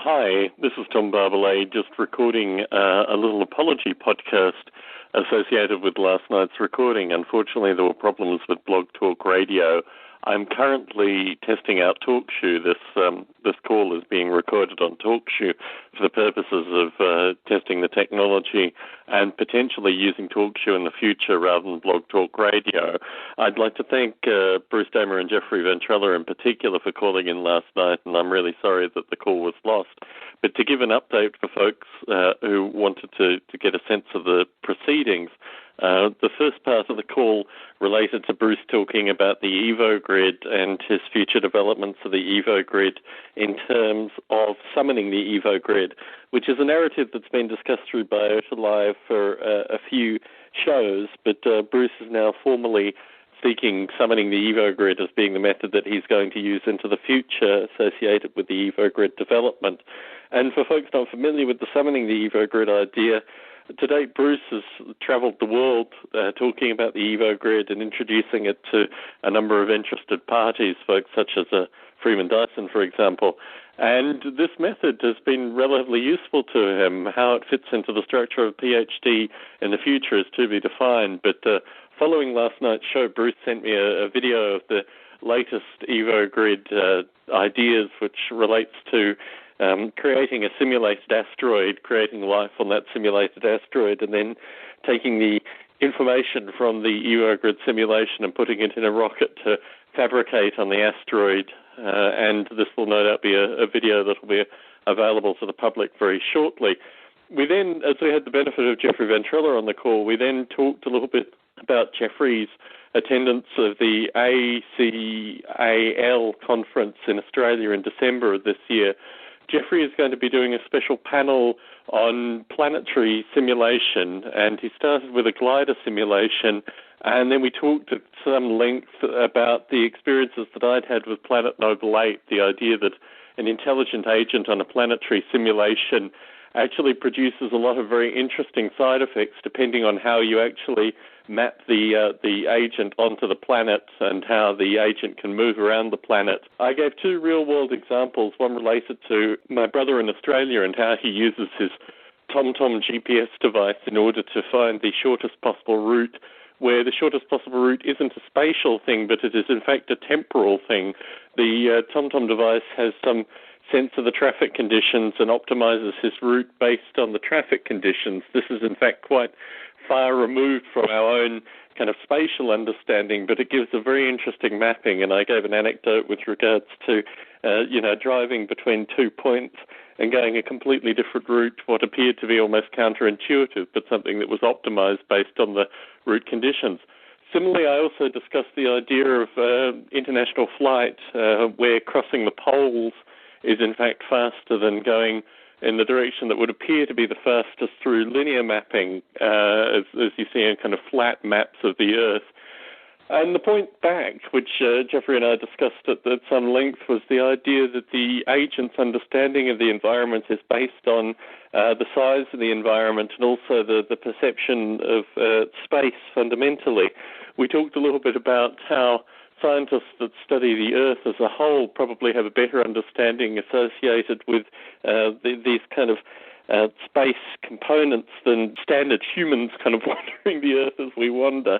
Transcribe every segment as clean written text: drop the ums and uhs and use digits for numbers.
Hi, this is Tom Barbalet, just recording a little apology podcast associated with last night's recording. Unfortunately, there were problems with Blog Talk Radio. I'm currently testing out TalkShoe. This call is being recorded on TalkShoe for the purposes of testing the technology and potentially using TalkShoe in the future rather than Blog Talk Radio. I'd like to thank Bruce Damer and Jeffrey Ventrella in particular for calling in last night, and I'm really sorry that the call was lost. But to give an update for folks who wanted to get a sense of the proceedings, the first part of the call related to Bruce talking about the Evo Grid and his future developments of the Evo Grid in terms of summoning the Evo Grid, which is a narrative that's been discussed through Biota Live for a few shows, but Bruce is now formally seeking summoning the Evo Grid as being the method that he's going to use into the future associated with the Evo Grid development. And for folks not familiar with the summoning the Evo Grid idea, to date, Bruce has travelled the world talking about the Evo Grid and introducing it to a number of interested parties, folks such as Freeman Dyson, for example. And this method has been relatively useful to him. How it fits into the structure of a PhD in the future is to be defined. But following last night's show, Bruce sent me a video of the latest Evo Grid ideas, which relates to creating a simulated asteroid, creating life on that simulated asteroid, and then taking the information from the Evo Grid simulation and putting it in a rocket to fabricate on the asteroid. And this will no doubt be a video that will be available to the public very shortly. We then, as we had the benefit of Jeffrey Ventrella on the call, we then talked a little bit about Jeffrey's attendance of the ACAL conference in Australia in December of this year. Jeffrey is going to be doing a special panel on planetary simulation, and he started with a glider simulation, and then we talked at some length about the experiences that I'd had with Planet Noble 8, the idea that an intelligent agent on a planetary simulation actually produces a lot of very interesting side effects depending on how you actually map the agent onto the planet and how the agent can move around the planet. I gave two real-world examples, one related to my brother in Australia and how he uses his TomTom GPS device in order to find the shortest possible route, where the shortest possible route isn't a spatial thing, but it is in fact a temporal thing. The TomTom device has some sense of the traffic conditions and optimizes his route based on the traffic conditions. This is in fact quite far removed from our own kind of spatial understanding, but it gives a very interesting mapping. And I gave an anecdote with regards to, driving between 2 points and going a completely different route, what appeared to be almost counterintuitive, but something that was optimized based on the route conditions. Similarly, I also discussed the idea of international flight, where crossing the poles is in fact faster than going in the direction that would appear to be the fastest through linear mapping, as you see in kind of flat maps of the Earth. And the point back, which Jeffrey and I discussed at some length, was the idea that the agent's understanding of the environment is based on the size of the environment and also the perception of space fundamentally. We talked a little bit about how scientists that study the Earth as a whole probably have a better understanding associated with these kind of space components than standard humans kind of wandering the Earth as we wander.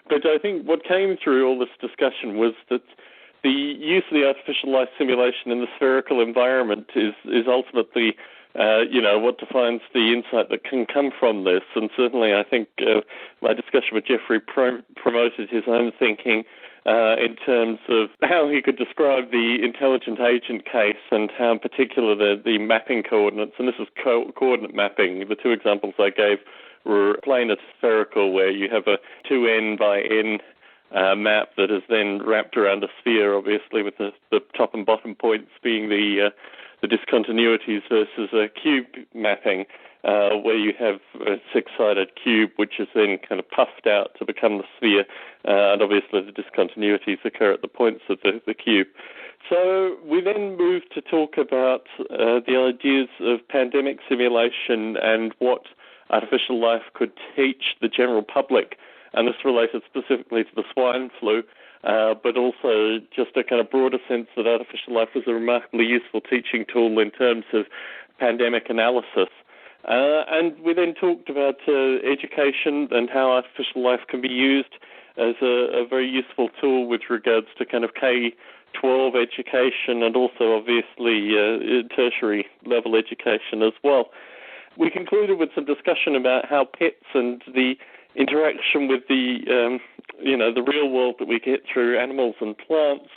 But I think what came through all this discussion was that the use of the artificial life simulation in the spherical environment is ultimately what defines the insight that can come from this. And certainly I think my discussion with Jeffrey promoted his own thinking in terms of how he could describe the intelligent agent case and how in particular the mapping coordinates, and this is coordinate mapping. The two examples I gave were planar to spherical, where you have a 2n by n map that is then wrapped around a sphere, obviously with the top and bottom points being the discontinuities, versus a cube mapping, where you have a six-sided cube, which is then kind of puffed out to become the sphere, and obviously the discontinuities occur at the points of the cube. So we then moved to talk about the ideas of pandemic simulation and what artificial life could teach the general public, and this related specifically to the swine flu. but also just a kind of broader sense that artificial life was a remarkably useful teaching tool in terms of pandemic analysis. And we then talked about education and how artificial life can be used as a very useful tool with regards to kind of K-12 education and also obviously tertiary level education as well. We concluded with some discussion about how pets and the interaction with the real world that we get through animals and plants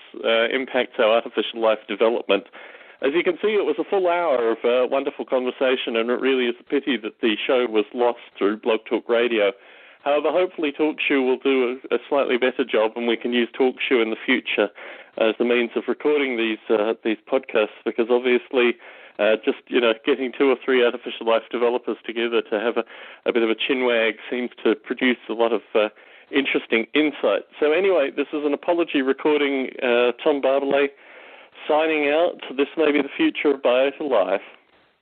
impacts our artificial life development. As you can see, it was a full hour of wonderful conversation, and it really is a pity that the show was lost through Blog Talk Radio. However, hopefully TalkShoe will do a slightly better job, and we can use TalkShoe in the future as the means of recording these podcasts, because obviously getting 2 or 3 artificial life developers together to have a bit of a chinwag seems to produce a lot of interesting insight. So anyway, this is an apology recording. Tom Barbalet signing out. This may be the future of Biota Life.